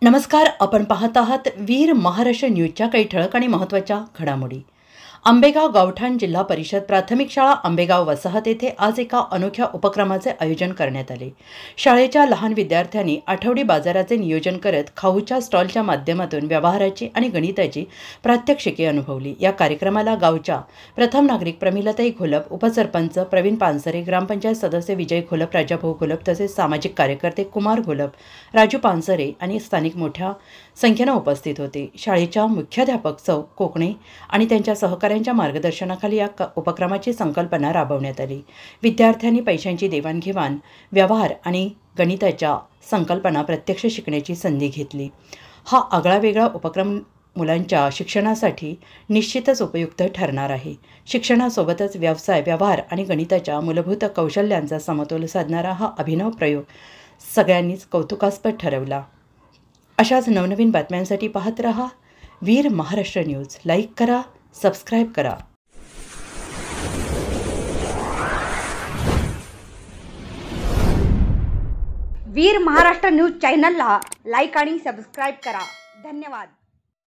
नमस्कार. आपण पाहत आहात वीर महाराष्ट्र न्यूजच्या काही ठळक आणि महत्त्वाच्या घडामोडी. आंबेगाव गावठाण जिल्हा परिषद प्राथमिक शाळा आंबेगाव वसाहत येथे आज एका अनोख्या उपक्रमाचे आयोजन करण्यात आले. शाळेच्या लहान विद्यार्थ्यांनी आठवडी बाजाराचे नियोजन करत खाऊच्या स्टॉलच्या माध्यमातून व्यवहाराची आणि गणिताची प्रात्यक्षिके अनुभवली. या कार्यक्रमाला गावच्या प्रथम नागरिक प्रमिलाताई घोलप, उपसरपंच प्रवीण पानसरे, ग्रामपंचायत सदस्य विजय घोलप, राजाभाऊ घोलप तसेच सामाजिक कार्यकर्ते कुमार घोलप, राजू पानसरे आणि स्थानिक मोठ्या संख्येने उपस्थित होते. शाळेच्या मुख्याध्यापक सौ कोकणे आणि त्यांच्या सहकाऱ्यांच्या मार्गदर्शनाखाली या उपक्रमाची संकल्पना राबवण्यात आली. विद्यार्थ्यांनी पैशांची देवाणघेवाण, व्यवहार आणि गणिताच्या संकल्पना प्रत्यक्ष शिकण्याची संधी घेतली. हा आगळावेगळा उपक्रम मुलांच्या शिक्षणासाठी निश्चितच उपयुक्त ठरणार आहे. शिक्षणासोबतच व्यवसाय, व्यवहार आणि गणिताच्या मूलभूत कौशल्यांचा समतोल साधणारा हा अभिनव प्रयोग सगळ्यांनीच कौतुकास्पद ठरवला. अशाच नवनवीन बातम्यांसाठी पाहत रहा वीर महाराष्ट्र न्यूज. लाईक करा, सबस्क्राईब करा. वीर महाराष्ट्र न्यूज चॅनलला लाईक आणि सबस्क्राईब करा. धन्यवाद.